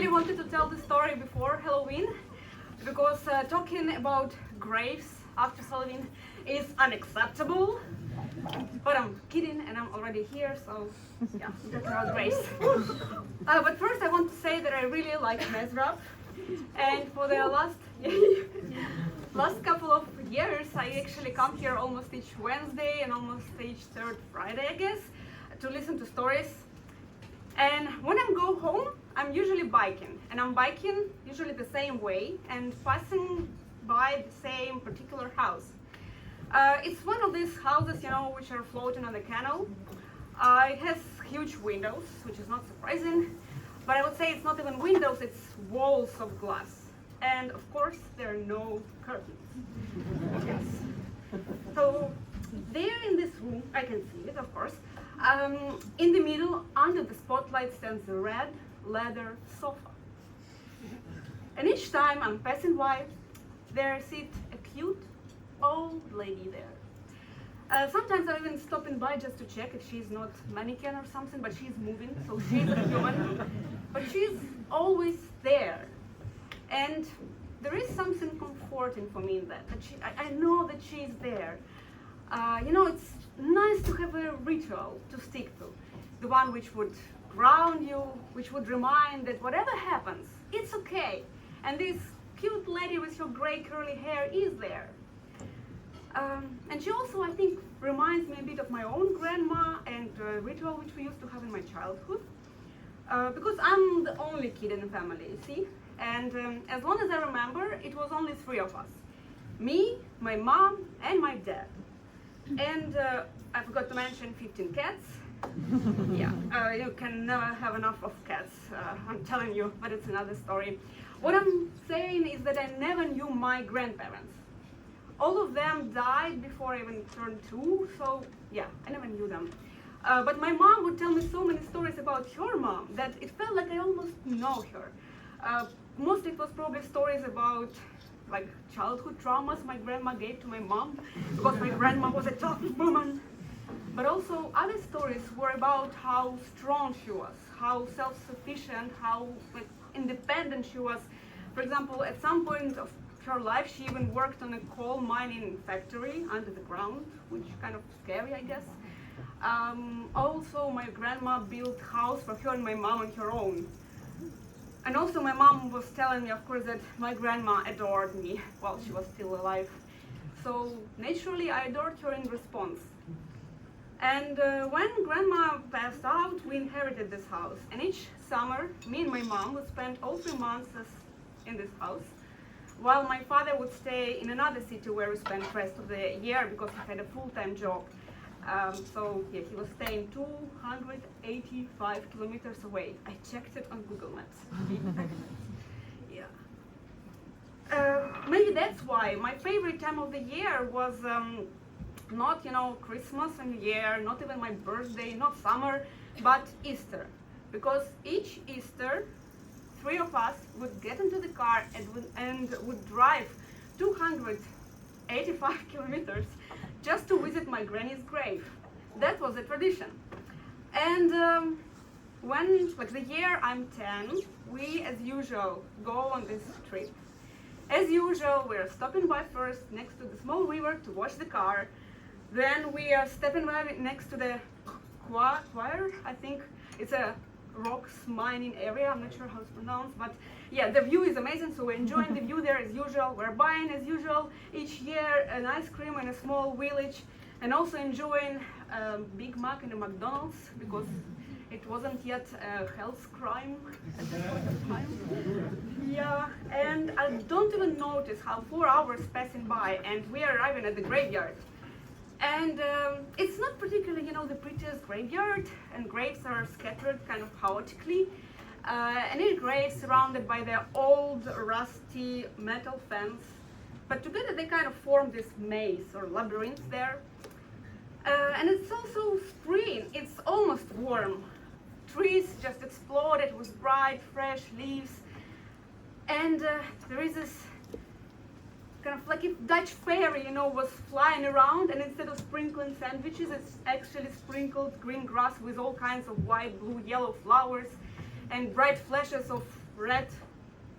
really wanted to tell the story before Halloween because talking about graves after Halloween is unacceptable. But I'm kidding and I'm already here, so yeah, I'm talking about graves. But first I want to say that I really like Mezrab, and for the last couple of years I actually come here almost each Wednesday and almost each third Friday, I guess, to listen to stories. And when I go home, I'm usually biking, and I'm biking usually the same way and passing by the same particular house. It's one of these houses, you know, which are floating on the canal. It has huge windows, which is not surprising, but I would say it's not even windows, it's walls of glass. And of course, there are no curtains. Yes. So there in this room, I can see it, of course. In the middle, under the spotlight, stands a red leather sofa. And each time I'm passing by, there sits a cute old lady there. Sometimes I'm even stopping by just to check if she's not mannequin or something, but she's moving, so she's a human. But she's always there. And there is something comforting for me in that I know that she's there. You know, it's nice to have a ritual to stick to, the one which would ground you, which would remind that whatever happens, it's okay. And this cute lady with her gray curly hair is there. And she also, I think, reminds me a bit of my own grandma and a ritual which we used to have in my childhood. Because I'm the only kid in the family, you see? And as long as I remember, it was only 3 of us. Me, my mom, and my dad. And I forgot to mention 15 cats. Yeah, you can never have enough of cats, I'm telling you, but it's another story. What I'm saying is that I never knew my grandparents. All of them died before I even turned 2, so yeah, I never knew them. But my mom would tell me so many stories about her mom that it felt like I almost know her. Mostly it was probably stories about like childhood traumas my grandma gave to my mom, because my grandma was a tough woman. But also other stories were about how strong she was, how self-sufficient, how like, independent she was. For example, at some point of her life, she even worked on a coal mining factory under the ground, which is kind of scary, I guess. Also, my grandma built a house for her and my mom on her own. And also my mom was telling me, of course, that my grandma adored me while she was still alive. So naturally, I adored her in response. And when grandma passed out, we inherited this house. And each summer, me and my mom would spend all 3 months in this house, while my father would stay in another city where we spent the rest of the year because he had a full-time job. So yeah, he was staying 285 kilometers away. I checked it on Google Maps. Yeah. Maybe that's why my favorite time of the year was not, you know, Christmas and New Year, not even my birthday, not summer, but Easter. Because each Easter, 3 of us would get into the car and would drive 285 kilometers just to visit my granny's grave. That was a tradition. And when, like the year I'm 10, we, as usual, go on this trip. As usual, we're stopping by first next to the small river to wash the car. Then we are stepping by next to the choir, I think. It's a rocks mining area, I'm not sure how it's pronounced, but yeah, the view is amazing, so we're enjoying the view there as usual. We're buying as usual each year an ice cream in a small village, and also enjoying Big Mac in a McDonald's, because it wasn't yet a health crime at that point of time. Yeah, and I don't even notice how 4 hours passing by and we are arriving at the graveyard. And it's not particularly, you know, the prettiest graveyard, and graves are scattered kind of chaotically. And each grave surrounded by their old, rusty metal fence. But together they kind of form this maze or labyrinth there. And it's also spring, it's almost warm. Trees just exploded with bright, fresh leaves. And there is this kind of like if Dutch fairy, you know, was flying around, and instead of sprinkling sandwiches, it's actually sprinkled green grass with all kinds of white, blue, yellow flowers and bright flashes of red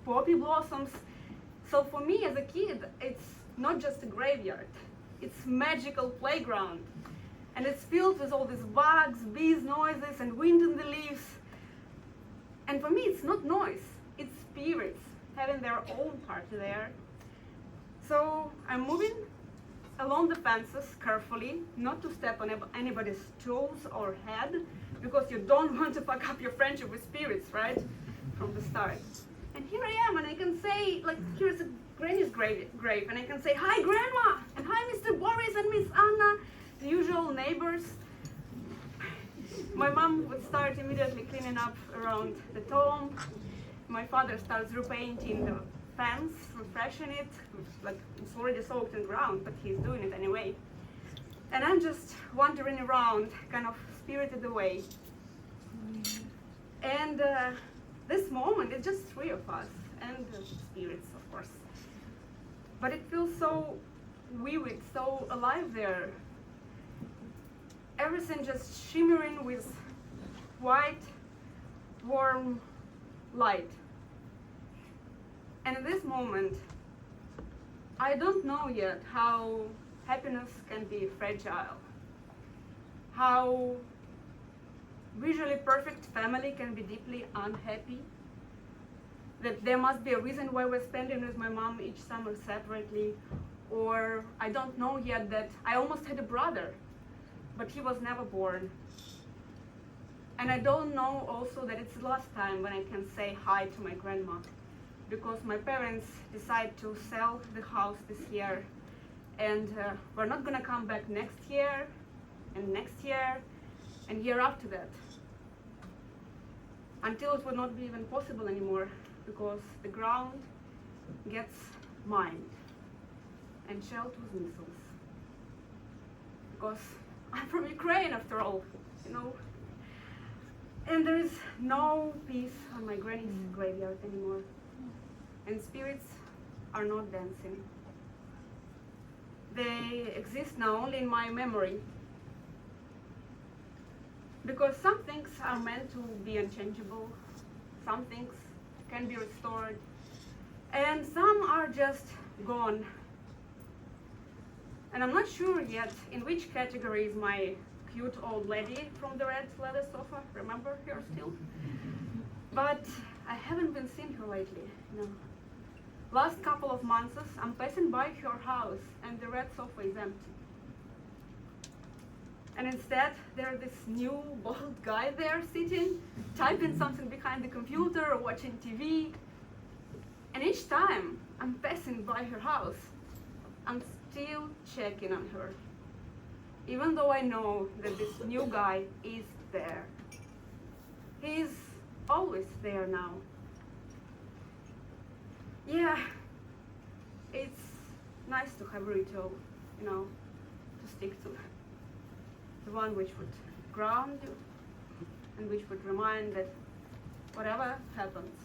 poppy blossoms. So for me as a kid, it's not just a graveyard, it's magical playground. And it's filled with all these bugs, bees, noises, and wind in the leaves. And for me, it's not noise, it's spirits having their own party there. So I'm moving along the fences carefully, not to step on anybody's toes or head, because you don't want to fuck up your friendship with spirits, right? From the start. And here I am, and I can say, like, here's a granny's grave, and I can say, hi, Grandma, and hi, Mr. Boris and Miss Anna, the usual neighbors. My mom would start immediately cleaning up around the tomb. My father starts repainting the fence, refreshing it, like it's already soaked in ground, but he's doing it anyway. And I'm just wandering around, kind of spirited away. And this moment, it's just three of us, and spirits, of course. But it feels so vivid, so alive there. Everything just shimmering with white, warm light. And in this moment, I don't know yet how happiness can be fragile, how visually perfect family can be deeply unhappy, that there must be a reason why we're spending with my mom each summer separately, or I don't know yet that I almost had a brother, but he was never born. And I don't know also that it's the last time when I can say hi to my grandma, because my parents decide to sell the house this year, and we're not gonna come back next year, and year after that, until it will not be even possible anymore, because the ground gets mined and shelled with missiles. Because I'm from Ukraine after all, you know. And there is no peace on my granny's graveyard anymore. And spirits are not dancing. They exist now only in my memory. Because some things are meant to be unchangeable, some things can be restored, and some are just gone. And I'm not sure yet in which category is my cute old lady from the red leather sofa. Remember her still? But I haven't been seeing her lately, you know. Last couple of months, I'm passing by her house and the red sofa is empty. And instead, there's this new bald guy there sitting, typing something behind the computer or watching TV. And each time I'm passing by her house, I'm still checking on her, even though I know that this new guy is there. He's always there now. Yeah, it's nice to have a ritual, you know, to stick to. The one which would ground you and which would remind that whatever happens,